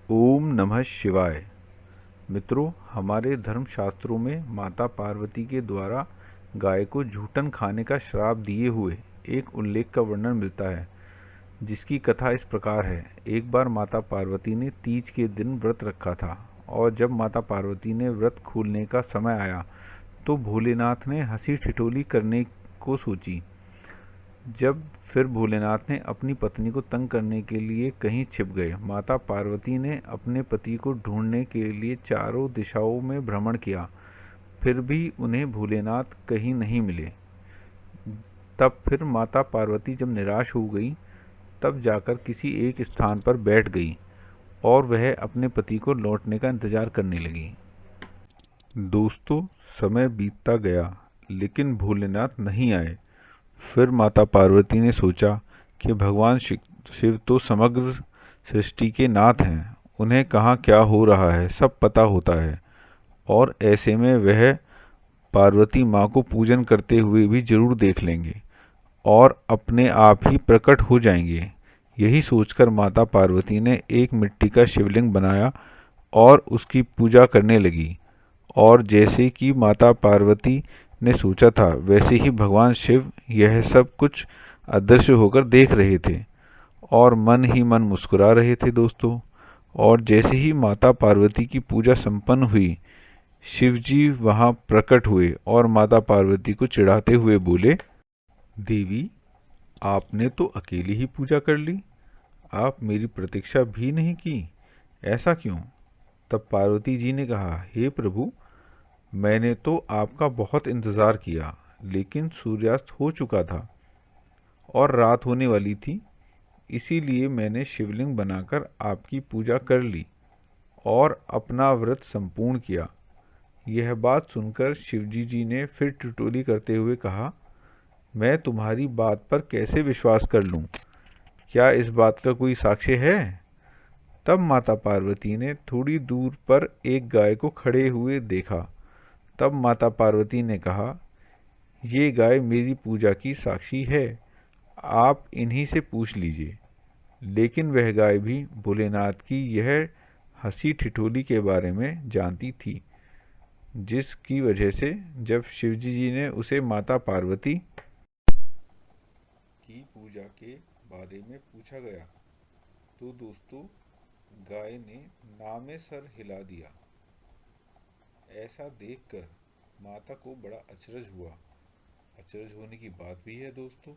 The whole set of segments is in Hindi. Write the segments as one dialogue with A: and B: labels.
A: ओम नमः शिवाय। मित्रों, हमारे धर्मशास्त्रों में माता पार्वती के द्वारा गाय को जूठन खाने का श्राप दिए हुए एक उल्लेख का वर्णन मिलता है, जिसकी कथा इस प्रकार है। एक बार माता पार्वती ने तीज के दिन व्रत रखा था, और जब माता पार्वती ने व्रत खोलने का समय आया तो भोलेनाथ ने हंसी ठिठोली करने को सोची। जब फिर भोलेनाथ ने अपनी पत्नी को तंग करने के लिए कहीं छिप गए। माता पार्वती ने अपने पति को ढूंढने के लिए चारों दिशाओं में भ्रमण किया, फिर भी उन्हें भोलेनाथ कहीं नहीं मिले। तब फिर माता पार्वती जब निराश हो गई, तब जाकर किसी एक स्थान पर बैठ गई और वह अपने पति को लौटने का इंतजार करने लगी। दोस्तों, समय बीतता गया लेकिन भोलेनाथ नहीं आए। फिर माता पार्वती ने सोचा कि भगवान शिव तो समग्र सृष्टि के नाथ हैं, उन्हें कहाँ क्या हो रहा है सब पता होता है, और ऐसे में वह पार्वती माँ को पूजन करते हुए भी जरूर देख लेंगे और अपने आप ही प्रकट हो जाएंगे। यही सोचकर माता पार्वती ने एक मिट्टी का शिवलिंग बनाया और उसकी पूजा करने लगी। और जैसे कि माता पार्वती ने सोचा था, वैसे ही भगवान शिव यह सब कुछ अदृश्य होकर देख रहे थे और मन ही मन मुस्कुरा रहे थे दोस्तों। और जैसे ही माता पार्वती की पूजा संपन्न हुई, शिवजी वहां प्रकट हुए और माता पार्वती को चिढ़ाते हुए बोले, देवी, आपने तो अकेली ही पूजा कर ली, आप मेरी प्रतीक्षा भी नहीं की, ऐसा क्यों? तब पार्वती जी ने कहा, हे प्रभु, मैंने तो आपका बहुत इंतज़ार किया, लेकिन सूर्यास्त हो चुका था और रात होने वाली थी, इसीलिए मैंने शिवलिंग बनाकर आपकी पूजा कर ली और अपना व्रत संपूर्ण किया। यह बात सुनकर शिवजी जी ने फिर ठिठोली करते हुए कहा, मैं तुम्हारी बात पर कैसे विश्वास कर लूं? क्या इस बात का कोई साक्ष्य है? तब माता पार्वती ने थोड़ी दूर पर एक गाय को खड़े हुए देखा। तब माता पार्वती ने कहा, ये गाय मेरी पूजा की साक्षी है, आप इन्हीं से पूछ लीजिए। लेकिन वह गाय भी भोलेनाथ की यह हंसी ठिठोली के बारे में जानती थी, जिसकी वजह से जब शिवजी जी ने उसे माता पार्वती की पूजा के बारे में पूछा गया, तो दोस्तों, गाय ने ना में सर हिला दिया। ऐसा देखकर माता को बड़ा अचरज हुआ। अचरज होने की बात भी है दोस्तों।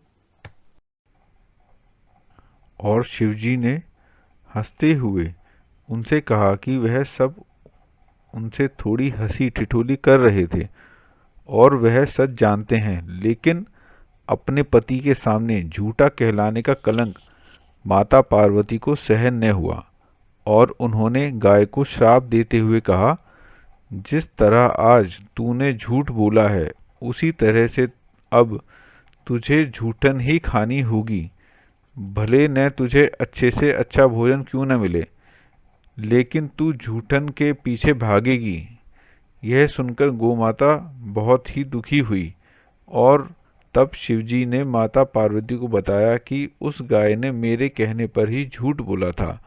A: और शिवजी ने हंसते हुए उनसे कहा कि वह सब उनसे थोड़ी हंसी ठिठोली कर रहे थे और वह सच जानते हैं, लेकिन अपने पति के सामने झूठा कहलाने का कलंक माता पार्वती को सहन न हुआ और उन्होंने गाय को श्राप देते हुए कहा, जिस तरह आज तूने झूठ बोला है, उसी तरह से अब तुझे झूठन ही खानी होगी। भले न तुझे अच्छे से अच्छा भोजन क्यों न मिले, लेकिन तू झूठन के पीछे भागेगी। यह सुनकर गोमाता बहुत ही दुखी हुई और तब शिवजी ने माता पार्वती को बताया कि उस गाय ने मेरे कहने पर ही झूठ बोला था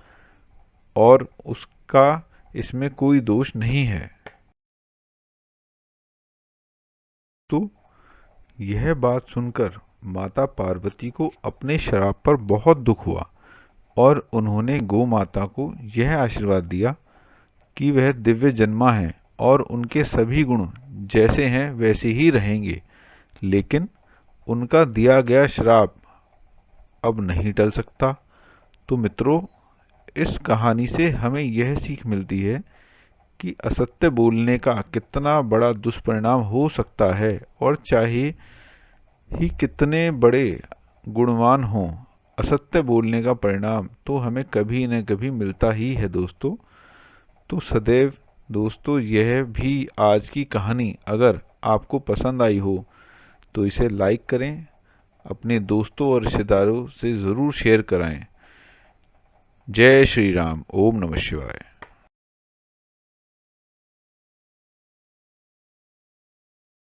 A: और उसका इसमें कोई दोष नहीं है। तो यह बात सुनकर माता पार्वती को अपने श्राप पर बहुत दुख हुआ और उन्होंने गौ माता को यह आशीर्वाद दिया कि वह दिव्य जन्मा है और उनके सभी गुण जैसे हैं वैसे ही रहेंगे, लेकिन उनका दिया गया श्राप अब नहीं टल सकता। तो मित्रों, इस कहानी से हमें यह सीख मिलती है कि असत्य बोलने का कितना बड़ा दुष्परिणाम हो सकता है, और चाहे ही कितने बड़े गुणवान हों, असत्य बोलने का परिणाम तो हमें कभी न कभी मिलता ही है दोस्तों। तो सदैव दोस्तों, यह भी आज की कहानी अगर आपको पसंद आई हो तो इसे लाइक करें, अपने दोस्तों और रिश्तेदारों से ज़रूर शेयर कराएं। जय श्री राम। ओम नमः शिवाय।